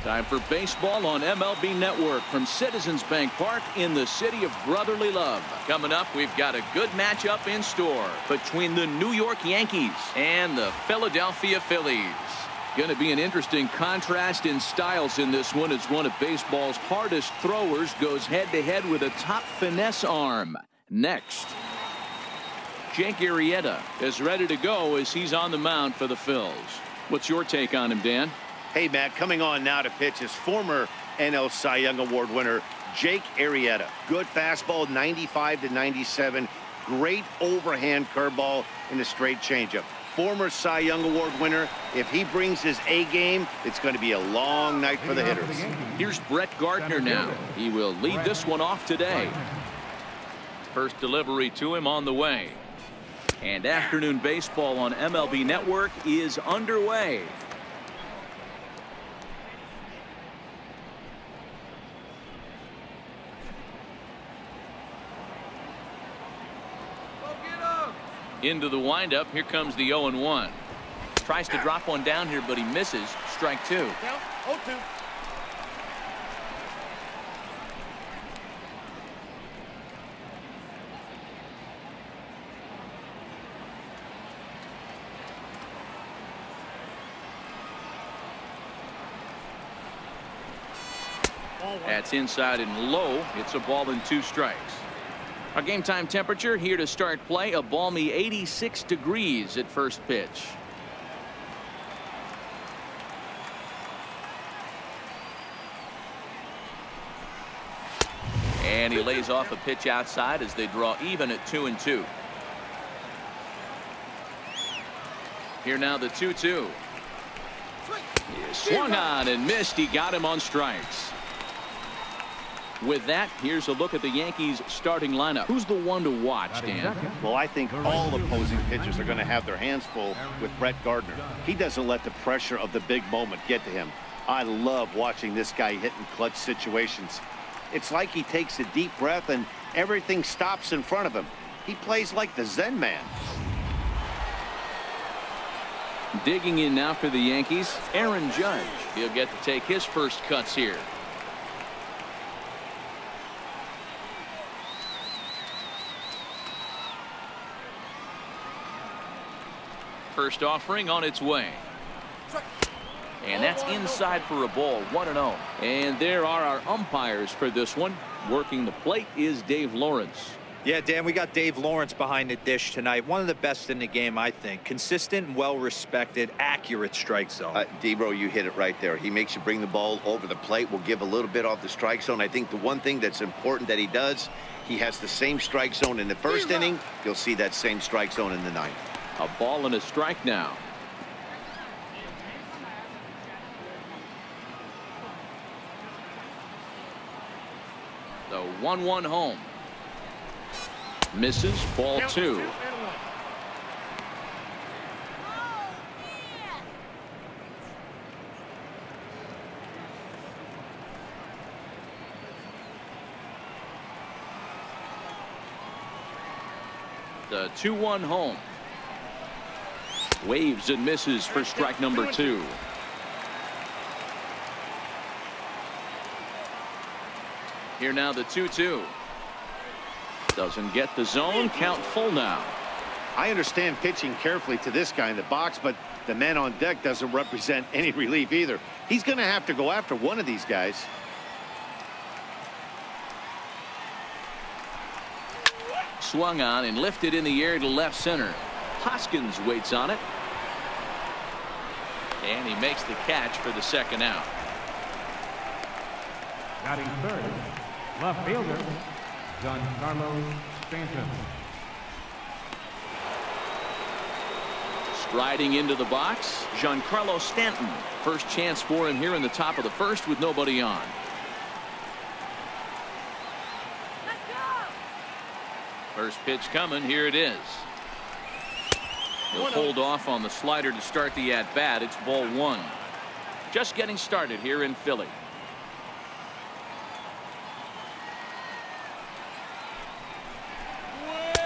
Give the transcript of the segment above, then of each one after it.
Time for baseball on MLB Network from Citizens Bank Park in the city of brotherly love. Coming up, we've got a good matchup in store between the New York Yankees and the Philadelphia Phillies. Going to be an interesting contrast in styles in this one as one of baseball's hardest throwers goes head-to-head with a top finesse arm. Next, Jake Arrieta is ready to go as he's on the mound for the Phils. What's your take on him, Dan? Hey, Matt, coming on now to pitch is former NL Cy Young Award winner Jake Arrieta. Good fastball, 95 to 97. Great overhand curveball and a straight changeup. Former Cy Young Award winner. If he brings his A game, it's going to be a long night for the hitters. Here's Brett Gardner now. He will lead this one off today. First delivery to him on the way. And afternoon baseball on MLB Network is underway. Into the windup. Here comes the 0-1. Tries to drop one down here, but he misses. Strike two. Count 0-2. That's inside and low. It's a ball and 2 strikes. Our game time temperature here to start play, a balmy 86 degrees at first pitch. And he lays off a pitch outside as they draw even at 2-2. Here now the 2-2. He swung on and missed. He got him on strikes. With that, here's a look at the Yankees starting lineup. Who's the one to watch, Dan? Well, I think all opposing pitchers are going to have their hands full with Brett Gardner. He doesn't let the pressure of the big moment get to him. I love watching this guy hit in clutch situations. It's like he takes a deep breath and everything stops in front of him. He plays like the Zen man. Digging in now for the Yankees, Aaron Judge. He'll get to take his first cuts here. First offering on its way. And that's inside for a ball, 1-0. And there are our umpires for this one. Working the plate is Dave Lawrence. Yeah, Dan, we got Dave Lawrence behind the dish tonight. One of the best in the game, I think. Consistent, well-respected, accurate strike zone. D-Bro, you hit it right there. He makes you bring the ball over the plate. Will give a little bit off the strike zone. I think the one thing that's important that he does, he has the same strike zone in the first inning. You'll see that same strike zone in the ninth. A ball and a strike now. The 1-1 home. Misses, ball 2. The 2-1 home. Waves and misses for strike number 2. Here now the 2-2. Doesn't get the zone. Count full now. I understand pitching carefully to this guy in the box, but the man on deck doesn't represent any relief either. He's going to have to go after one of these guys. Swung on and lifted in the air to left center. Hoskins waits on it. And he makes the catch for the second out. Batting third, left fielder, Giancarlo Stanton. Striding into the box, Giancarlo Stanton. First chance for him here in the top of the first with nobody on. First pitch coming. Here it is. He'll hold off on the slider to start the at-bat. It's ball 1. Just getting started here in Philly.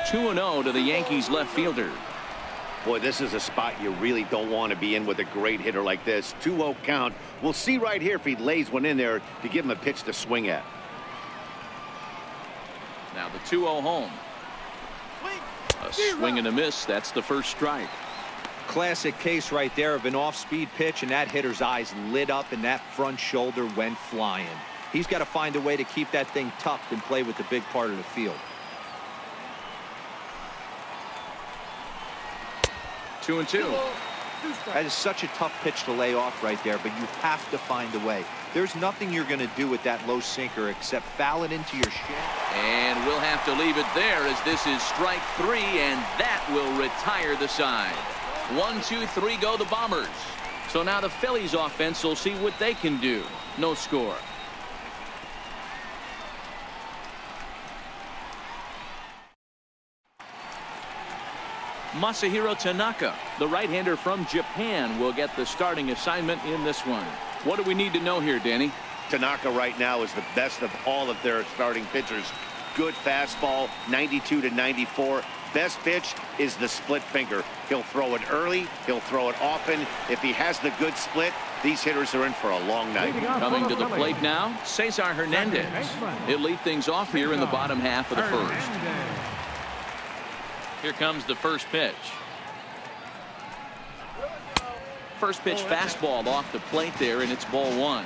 Two 2-0 to the Yankees left fielder. Boy, this is a spot you really don't want to be in with a great hitter like this. 2-0 count. We'll see right here if he lays one in there to give him a pitch to swing at. Now the 2-0 home. A swing and a miss. That's the first strike. Classic case right there of an off-speed pitch, and that hitter's eyes lit up and that front shoulder went flying. He's got to find a way to keep that thing tucked and play with the big part of the field. 2-2. That is such a tough pitch to lay off right there, but you have to find a way. There's nothing you're going to do with that low sinker except foul it into your shin. And we'll have to leave it there as this is strike 3, and that will retire the side. 1, 2, 3 go the Bombers. So now the Phillies offense will see what they can do. No score. Masahiro Tanaka, the right-hander from Japan, will get the starting assignment in this one. What do we need to know here, Danny? Tanaka right now is the best of all of their starting pitchers. Good fastball, 92 to 94. Best pitch is the split finger. He'll throw it early. He'll throw it often. If he has the good split, these hitters are in for a long night. Coming to the plate now, Cesar Hernandez. He'll lead things off here in the bottom half of the first. Here comes the first pitch. First pitch fastball off the plate there, and it's ball 1.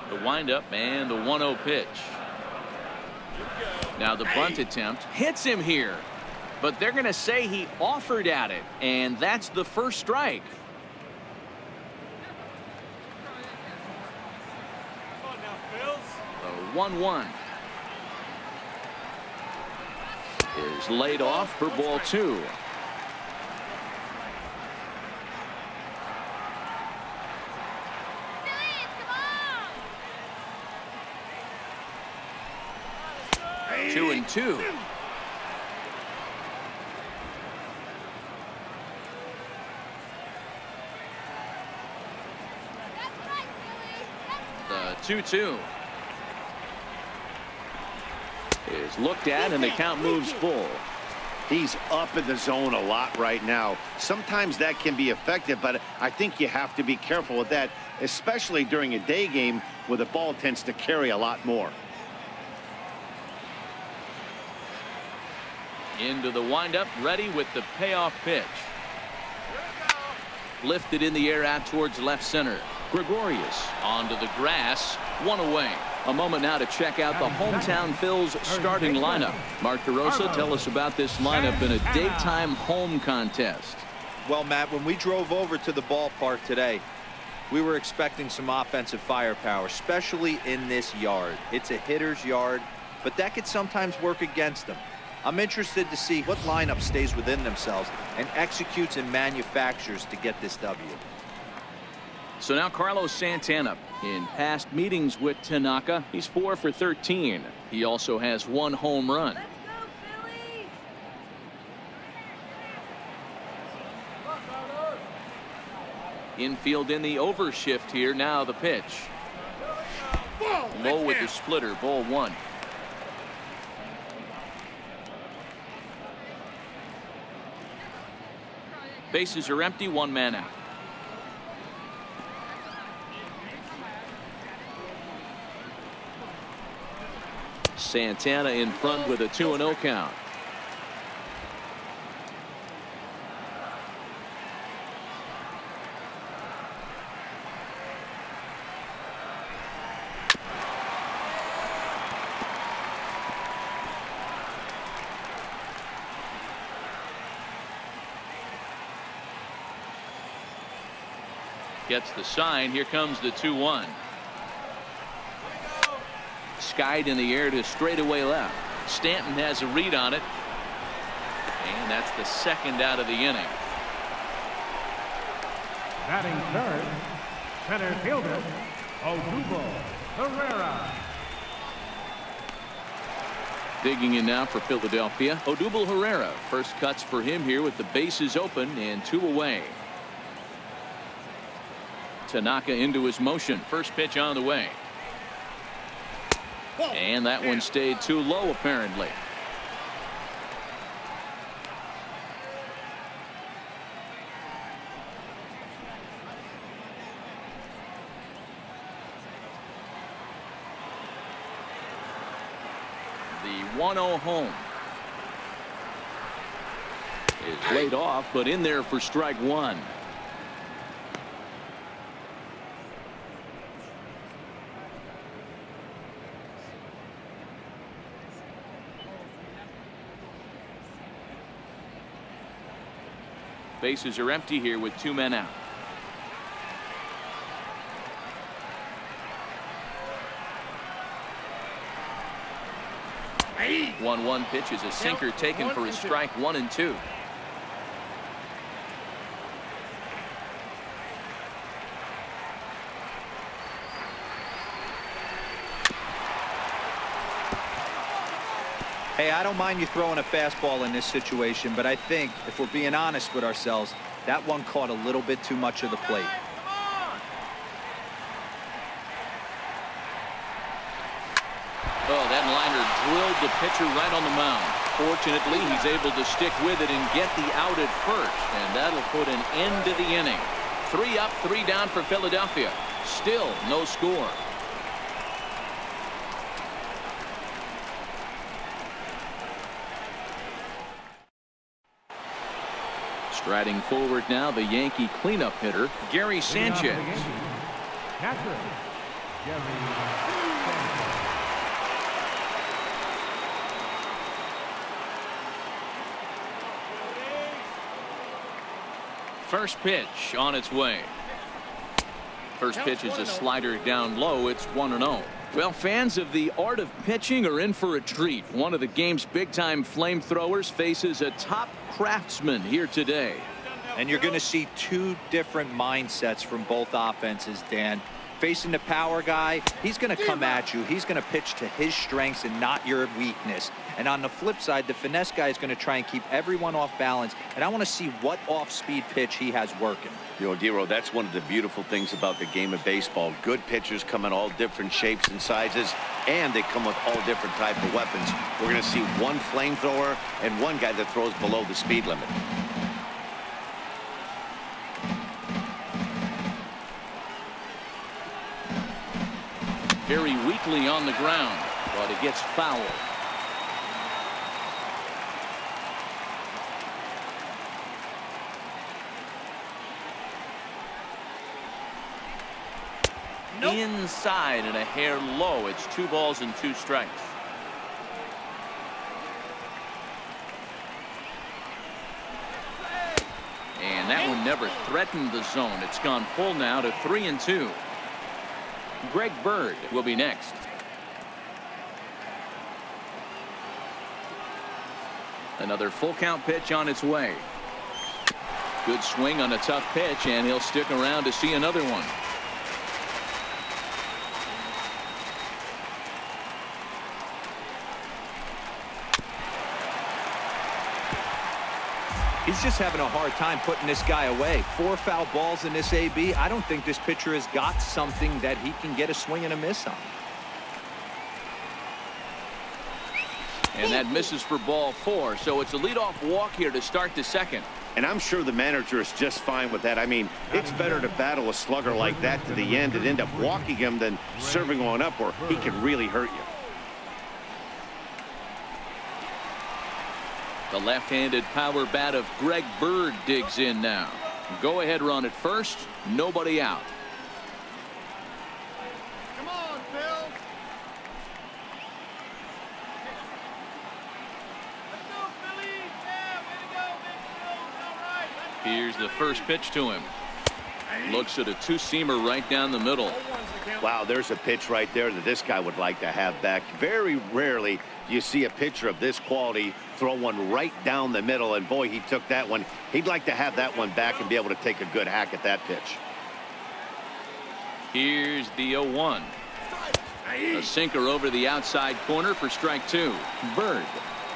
The windup and the 1-0 pitch. Now the bunt attempt hits him here. But they're going to say he offered at it, and that's the first strike. The 1-1 is laid off for ball 2. Two and 2. The 2-2 is looked at, and the count moves full. He's up in the zone a lot right now. Sometimes that can be effective, but I think you have to be careful with that, especially during a day game where the ball tends to carry a lot more. Into the windup, ready with the payoff pitch. Lifted in the air out towards left center. Gregorius onto the grass, 1 away. A moment now to check out the hometown Phils starting lineup. Mark DeRosa, tell us about this lineup in a daytime home contest. Well, Matt, when we drove over to the ballpark today, we were expecting some offensive firepower, especially in this yard. It's a hitter's yard, but that could sometimes work against them. I'm interested to see what lineup stays within themselves and executes and manufactures to get this W. So now Carlos Santana. In past meetings with Tanaka, he's 4 for 13. He also has 1 home run. Let's go, Phillies! Infield in the overshift here. Now the pitch. Low with the splitter. Ball 1. Bases are empty. 1 man out. Santana in front with a 2-0 count. Gets the sign. Here comes the 2-1. Skied in the air to straightaway left. Stanton has a read on it. And that's the second out of the inning. Batting third, center fielder, Odubel Herrera. Digging in now for Philadelphia, Odubel Herrera. First cuts for him here with the bases open and 2 away. Tanaka into his motion. First pitch on the way. And that one stayed too low, apparently. The 1-0 home is laid off, but in there for strike one. Bases are empty here with 2 men out. Hey. 1-1 pitch is a sinker taken for a strike 1 and 2. Hey, I don't mind you throwing a fastball in this situation, but I think if we're being honest with ourselves, that one caught a little bit too much of the plate. Oh, that liner drilled the pitcher right on the mound. Fortunately, he's able to stick with it and get the out at first, and that'll put an end to the inning. 3 up, 3 down for Philadelphia. Still no score. Striding forward now, the Yankee cleanup hitter, Gary Sanchez. Catcher, Gary Sanchez. First pitch on its way. First pitch is a slider down low. It's 1-0. Well, fans of the art of pitching are in for a treat. One of the game's big-time flamethrowers faces a top craftsman here today. And you're going to see 2 different mindsets from both offenses, Dan. Facing the power guy, he's going to come at you. He's going to pitch to his strengths and not your weakness. And on the flip side, the finesse guy is going to try and keep everyone off balance. And I want to see what off-speed pitch he has working. You know, Dero, that's one of the beautiful things about the game of baseball. Good pitchers come in all different shapes and sizes, and they come with all different type of weapons. We're going to see one flamethrower and one guy that throws below the speed limit. Very weakly on the ground, but it gets fouled. Nope. Inside and a hair low. It's 2 balls and 2 strikes. And that one never threatened the zone. It's gone full now to 3-2. Greg Bird will be next. Another full count pitch on its way. Good swing on a tough pitch, and he'll stick around to see another one. He's just having a hard time putting this guy away. 4 foul balls in this AB. I don't think this pitcher has got something that he can get a swing and a miss on. And that misses for ball 4, so it's a leadoff walk here to start the second. And I'm sure the manager is just fine with that. I mean, it's better to battle a slugger like that to the end and end up walking him than serving one up where he can really hurt you. The left-handed power bat of Greg Bird digs in now. Go ahead run at first. Nobody out. Come on, Phil. Let's go, Phillies. Yeah, way to go, big Phil. All right. Here's the first pitch to him. Looks at a 2-seamer right down the middle. Wow, there's a pitch right there that this guy would like to have back. Very rarely do you see a pitcher of this quality throw one right down the middle, and boy, he took that one. He'd like to have that one back and be able to take a good hack at that pitch. Here's the 0-1. A sinker over the outside corner for strike 2. Bird,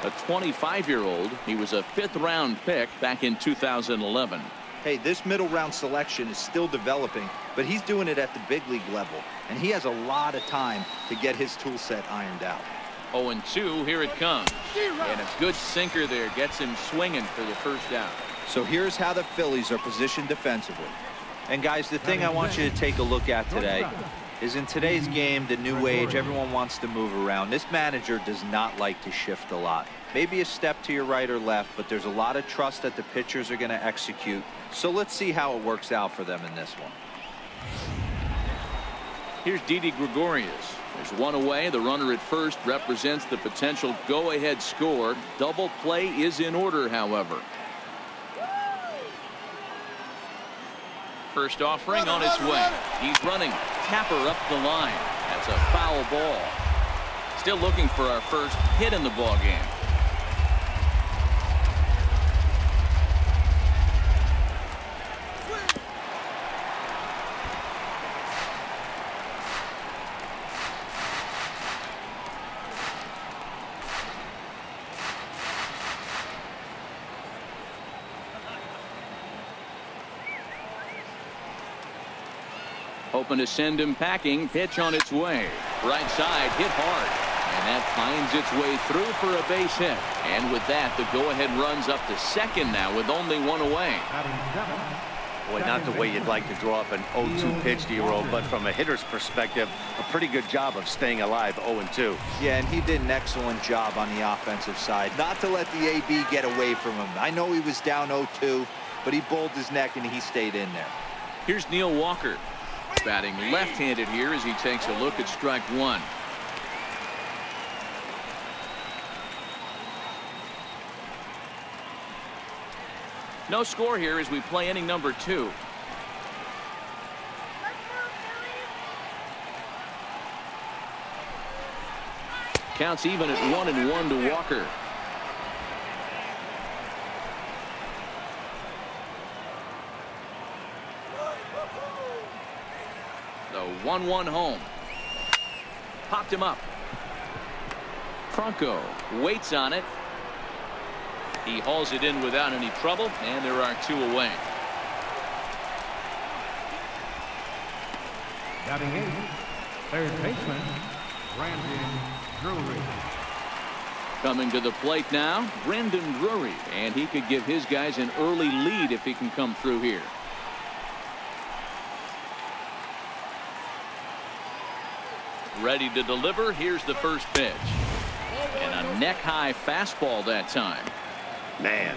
a 25-year-old. He was a 5th-round pick back in 2011. Hey, this middle round selection is still developing, but he's doing it at the big league level, and he has a lot of time to get his tool set ironed out. 0-2, here it comes. And a good sinker there gets him swinging for the first out. So here's how the Phillies are positioned defensively. And guys, the thing I want you to take a look at today is in today's game, the new age, everyone wants to move around. This manager does not like to shift a lot. Maybe a step to your right or left, but there's a lot of trust that the pitchers are going to execute. So let's see how it works out for them in this one. Here's Didi Gregorius. There's one away. The runner at first represents the potential go-ahead score. Double play is in order, however. First offering on its way. He's running. Tapper up the line. That's a foul ball. Still looking for our first hit in the ball game. Hoping to send him packing. Pitch on its way. Right side hit hard. And that finds its way through for a base hit. And with that, the go-ahead runs up to second now with only one away. Boy, not the way you'd like to draw up an 0-2 pitch to your own, but from a hitter's perspective, a pretty good job of staying alive 0-2. Yeah, and he did an excellent job on the offensive side. Not to let the AB get away from him. I know he was down 0-2, but he bowled his neck and he stayed in there. Here's Neil Walker. Batting left-handed here as he takes a look at strike one. No score here as we play inning number 2. Counts even at 1-1 to Walker. The 1-1 home. Popped him up. Franco waits on it. He hauls it in without any trouble, and there are 2 away. Batting 8th, third baseman, Brandon Drury. Coming to the plate now, Brandon Drury, and he could give his guys an early lead if he can come through here. Ready to deliver. Here's the first pitch. And a neck-high fastball that time. Man,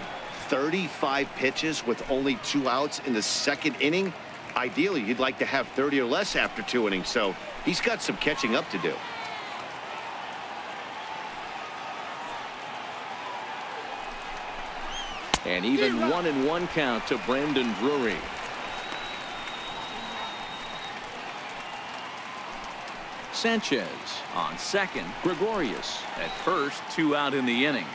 35 pitches with only 2 outs in the second inning. Ideally, you'd like to have 30 or less after 2 innings, so he's got some catching up to do. And even 1-1 count to Brandon Drury. Sanchez on second. Gregorius at first. 2 out in the inning.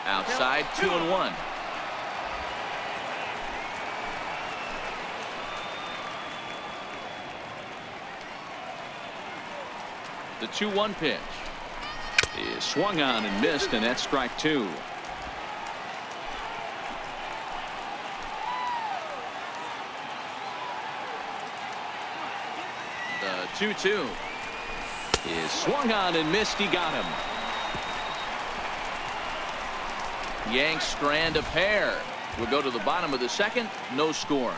Outside, 2-1. The 2-1 pitch is swung on and missed, and that's strike 2. The 2-2 is swung on and missed. He got him. Yanks strand a pair. We'll go to the bottom of the second. No score.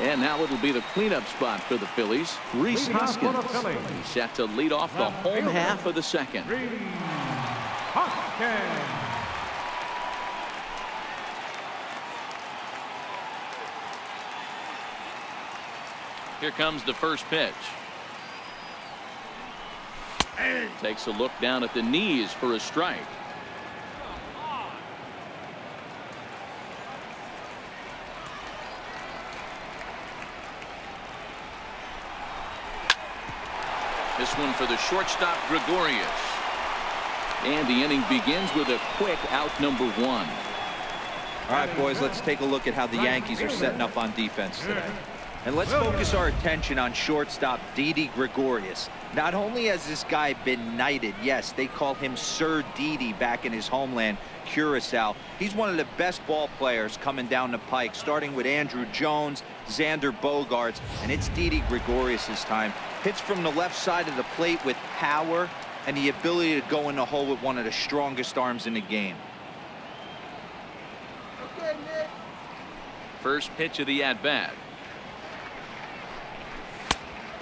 And now it'll be the cleanup spot for the Phillies. Rhys Hoskins. He's set to lead off the home half of the second. Hoskins. Here comes the first pitch. Takes a look down at the knees for a strike. This one for the shortstop, Gregorius. And the inning begins with a quick out number 1. All right, boys, let's take a look at how the Yankees are setting up on defense today. And let's focus our attention on shortstop Didi Gregorius. Not only has this guy been knighted, yes, they call him Sir Didi back in his homeland, Curacao. He's one of the best ball players coming down the pike, starting with Andrew Jones, Xander Bogaerts, and it's Didi Gregorius' time. Hits from the left side of the plate with power and the ability to go in the hole with one of the strongest arms in the game. First pitch of the at-bat.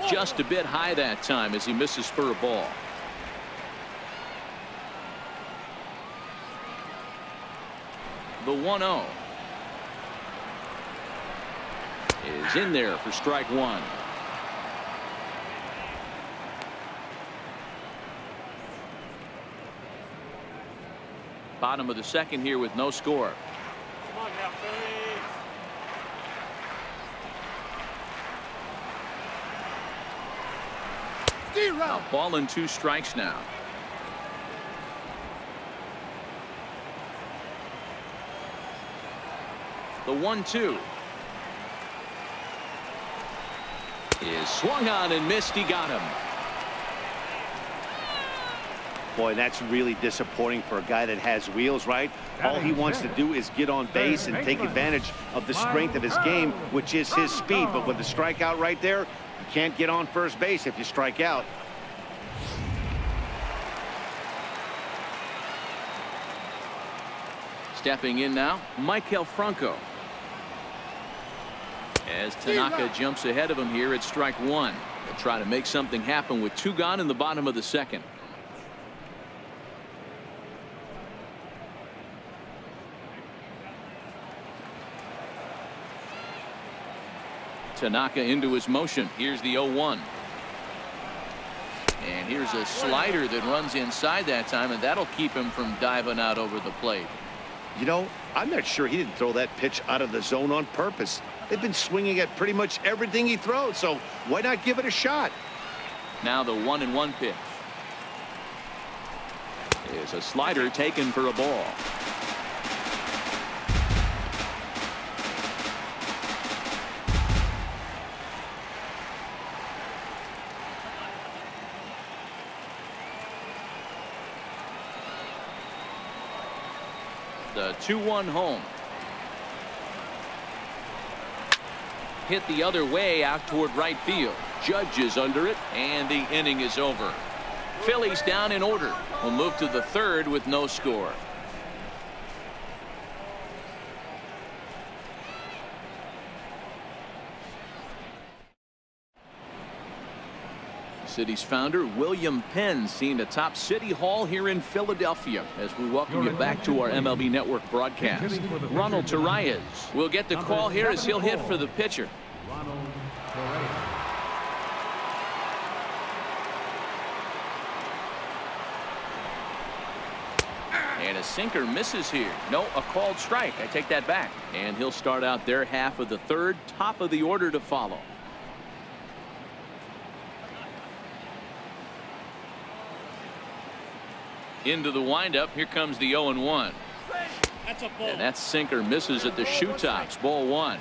Just a bit high that time as he misses for a ball. The 1-0 is in there for strike one. Bottom of the second here with no score. Come on now, Phillies. A ball and 2 strikes now. The 1-2 is swung on and missed. He got him. Boy, that's really disappointing for a guy that has wheels, right? All he wants to do is get on base and take advantage of the strength of his game, which is his speed. But with the strikeout right there, you can't get on first base if you strike out. Stepping in now, Michael Franco. As Tanaka jumps ahead of him here at strike one. They'll try to make something happen with 2 gone in the bottom of the second. Tanaka into his motion. Here's the 0-1. And here's a slider that runs inside that time, and that'll keep him from diving out over the plate. You know, I'm not sure he didn't throw that pitch out of the zone on purpose. They've been swinging at pretty much everything he throws, so why not give it a shot? Now the 1-1 pitch is a slider taken for a ball. The 2-1 home. Hit the other way out toward right field. Judge is under it, and the inning is over. Phillies down in order. We'll move to the third with no score. City's founder William Penn seen atop City Hall here in Philadelphia as we welcome you back to our MLB Network broadcast. Ronald Torreyes will get the call here as he'll hit for the pitcher. And a sinker misses here. No, a called strike. I take that back. And he'll start out their half of the third, top of the order to follow. Into the windup. Here comes the 0-1. That's a ball. And that sinker misses at the shoe tops. Ball 1.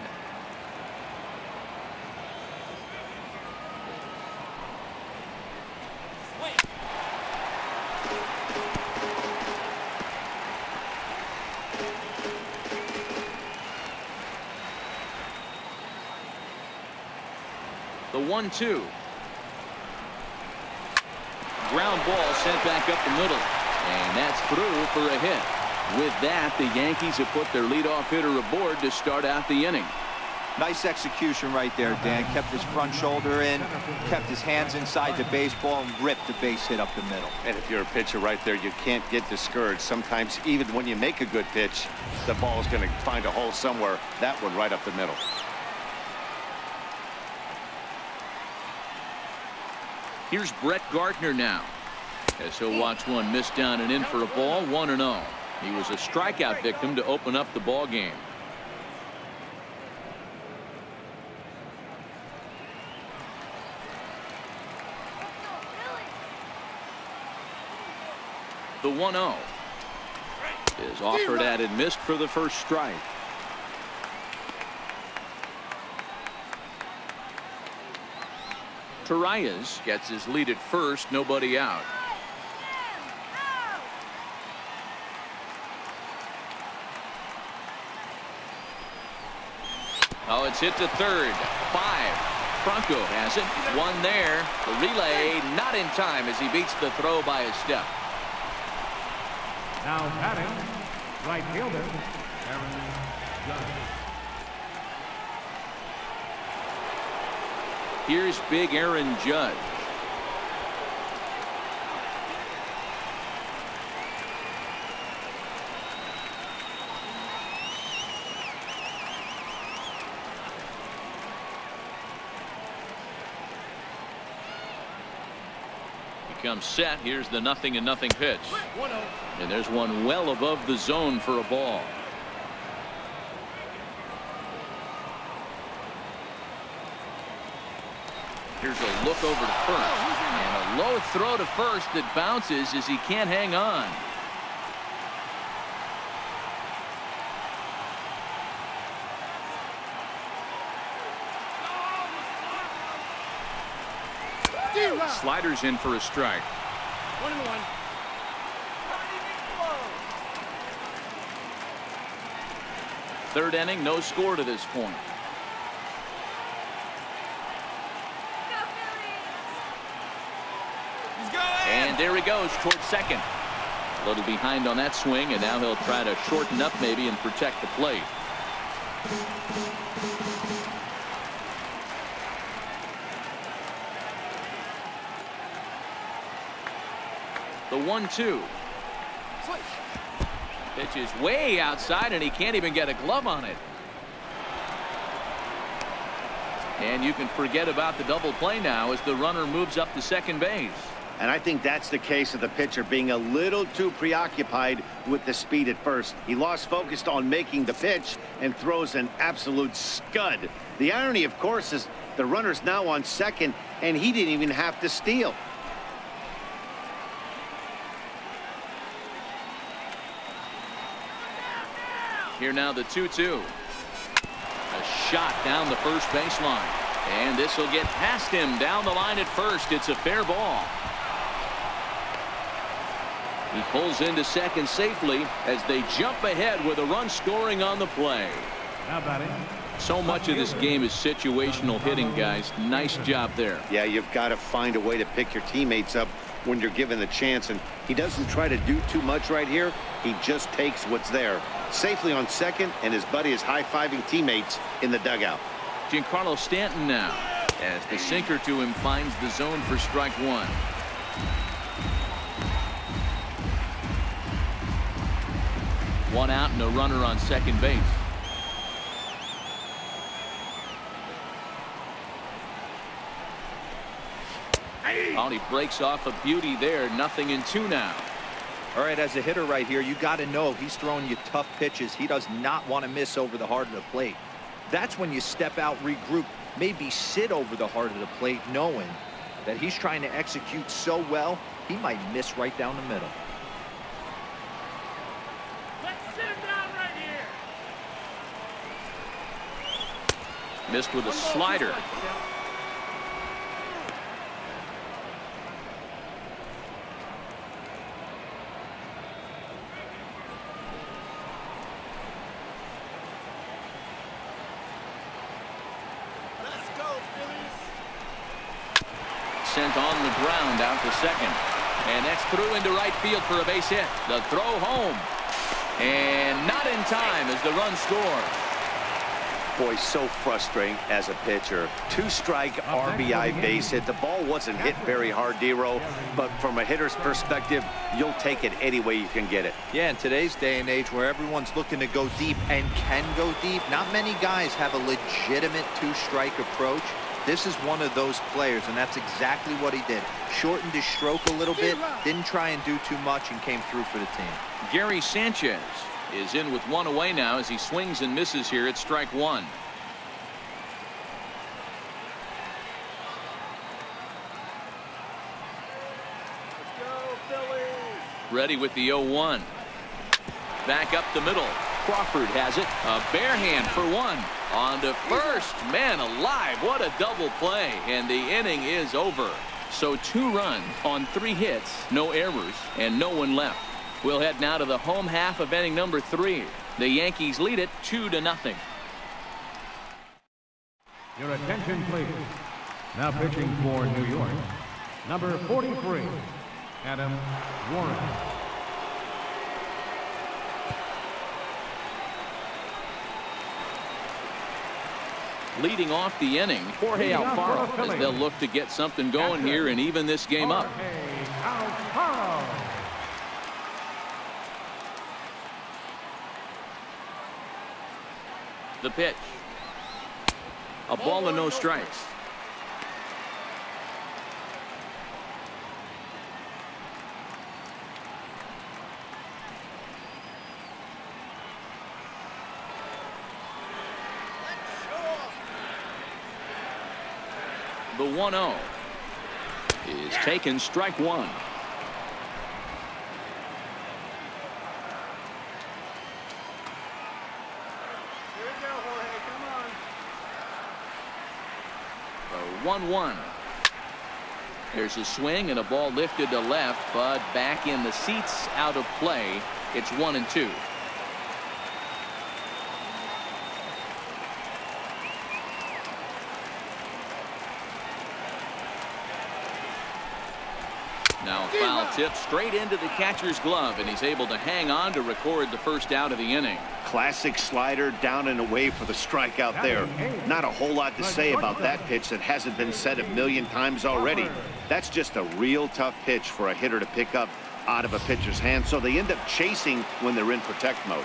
The 1-2. Ground ball sent back up the middle. And that's through for a hit. With that, the Yankees have put their leadoff hitter aboard to start out the inning. Nice execution right there, Dan. Kept his front shoulder in, kept his hands inside the baseball, and ripped the base hit up the middle. And if you're a pitcher right there, you can't get discouraged. Sometimes, even when you make a good pitch, the ball is going to find a hole somewhere. That one right up the middle. Here's Brett Gardner now, as he'll watch one miss down and in for a ball. 1-0. He was a strikeout victim to open up the ball game. The 1-0 is offered at and missed for the first strike. Torreyes gets his lead at first, nobody out. Oh, it's hit to third. 5. Franco has it. 1 there. The relay not in time as he beats the throw by a step. Now batting, right fielder, Aaron Judge. Here's big Aaron Judge. Comes set. Here's the 0-0 pitch. And there's one well above the zone for a ball. Here's a look over to first. And a low throw to first that bounces as he can't hang on. Sliders in for a strike. 1-1. Third inning, no score to this point. And there he goes towards second. A little behind on that swing, and now he'll try to shorten up maybe and protect the plate. The 1-2. Pitch is way outside, and he can't even get a glove on it. And you can forget about the double play now as the runner moves up to second base. And I think that's the case of the pitcher being a little too preoccupied with the speed at first. He lost focus on making the pitch and throws an absolute scud. The irony, of course, is the runner's now on second, and he didn't even have to steal. Here now the 2-2. A shot down the first baseline. And this will get past him down the line at first. It's a fair ball. He pulls into second safely as they jump ahead with a run scoring on the play. Now batting. So much of this game is situational hitting, guys. Nice job there. Yeah, you've got to find a way to pick your teammates up when you're given the chance, and he doesn't try to do too much right here. He just takes what's there. Safely on second, and his buddy is high-fiving teammates in the dugout. Giancarlo Stanton now as the sinker to him finds the zone for strike 1. One out and a runner on second base. Oh, he breaks off a beauty there. 0-2 now. All right, as a hitter right here, you got to know he's throwing you tough pitches. He does not want to miss over the heart of the plate. That's when you step out, regroup, maybe sit over the heart of the plate, knowing that he's trying to execute so well, he might miss right down the middle. Let's sit him down right here. Missed with a slider. Sent on the ground out to second. And that's through into right field for a base hit. The throw home. And not in time as the run scores. Boy, so frustrating as a pitcher. 2-strike RBI base hit. The ball wasn't hit very hard, D-Row, but from a hitter's perspective, you'll take it any way you can get it. Yeah, in today's day and age where everyone's looking to go deep and can go deep, not many guys have a legitimate 2-strike approach. This is one of those players, and that's exactly what he did. Shortened his stroke a little bit, didn't try and do too much, and came through for the team. Gary Sanchez is in with one away now as he swings and misses here at strike 1. Let's go, Phillies. Ready with the 0-1. Back up the middle. Crawford has it. A bare hand for one. On to first. Man alive, what a double play. And the inning is over. So 2 runs on 3 hits, no errors, and no one left. We'll head now to the home half of inning number 3. The Yankees lead it 2-0. Your attention, please. Now pitching for New York, number 43, Adam Warren. Leading off the inning, Jorge Alfaro, as they'll look to get something going here and even this game up. The pitch. A ball and no strikes. The 1-0 is taken, strike 1. The 1-1. There's a swing and a ball lifted to left, but back in the seats, out of play. It's 1-2. Now a foul tip straight into the catcher's glove, and he's able to hang on to record the first out of the inning. Classic slider, down and away for the strikeout there. Not a whole lot to say about that pitch that hasn't been said a million times already. That's just a real tough pitch for a hitter to pick up out of a pitcher's hand, so they end up chasing when they're in protect mode.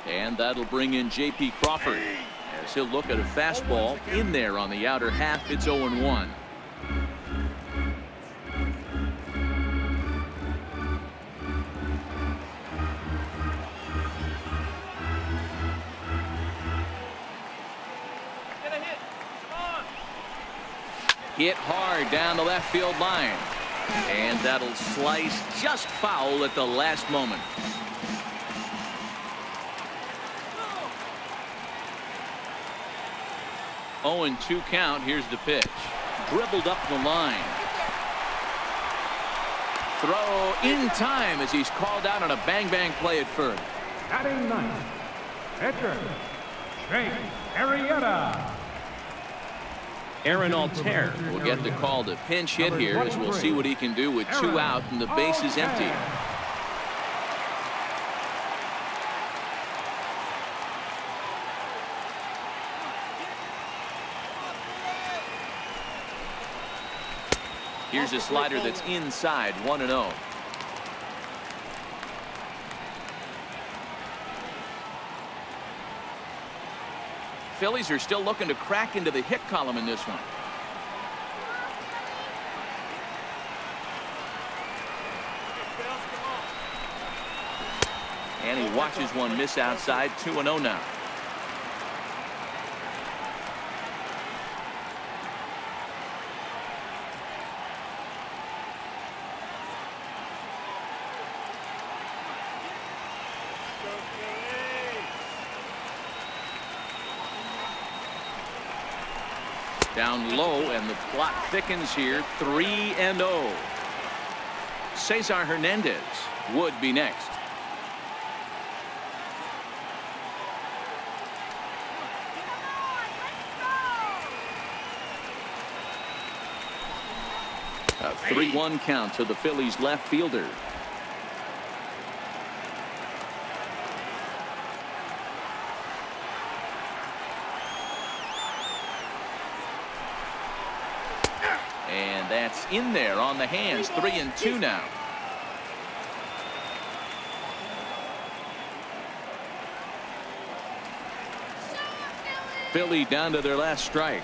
And that'll bring in J.P. Crawford, as he'll look at a fastball in there on the outer half. It's 0-1. Hit hard down the left field line, and that'll slice just foul at the last moment. Oh, 0-2 count. Here's the pitch. Dribbled up the line. Throw in time as he's called out on a bang-bang play at first. Batting ninth, pitcher, Jake Arrieta. Aaron Altair will get the call to pinch hit here, as we'll see what he can do with 2 out and the base is empty. Here's a slider that's inside, 1-0. Phillies are still looking to crack into the hit column in this one. And he watches one miss outside, 2-0 now. Down low, and the plot thickens here. 3-0. Cesar Hernandez would be next. A 3-1 count to the Phillies left fielder. And that's in there on the hands. 3-2 now. Philly down to their last strike.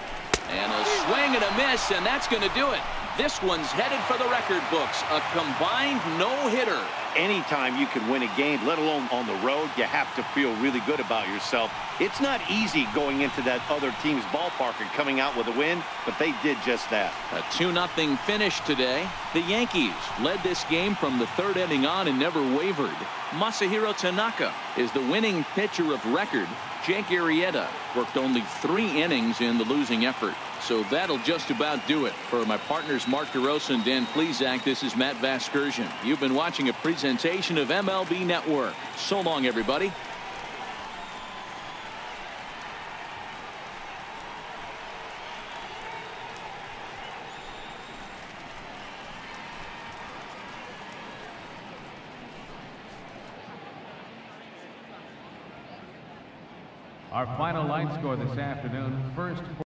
And a swing and a miss, and that's going to do it. This one's headed for the record books. A combined no-hitter. Anytime you can win a game, let alone on the road, you have to feel really good about yourself. It's not easy going into that other team's ballpark and coming out with a win, but they did just that. A 2-0 finish today. The Yankees led this game from the third inning on and never wavered. Masahiro Tanaka is the winning pitcher of record. Jake Arrieta worked only 3 innings in the losing effort. So that'll just about do it. For my partners Mark DeRosa and Dan Plesac, this is Matt Vasgersian. You've been watching a presentation of MLB Network. So long, everybody. Our final line score this afternoon, first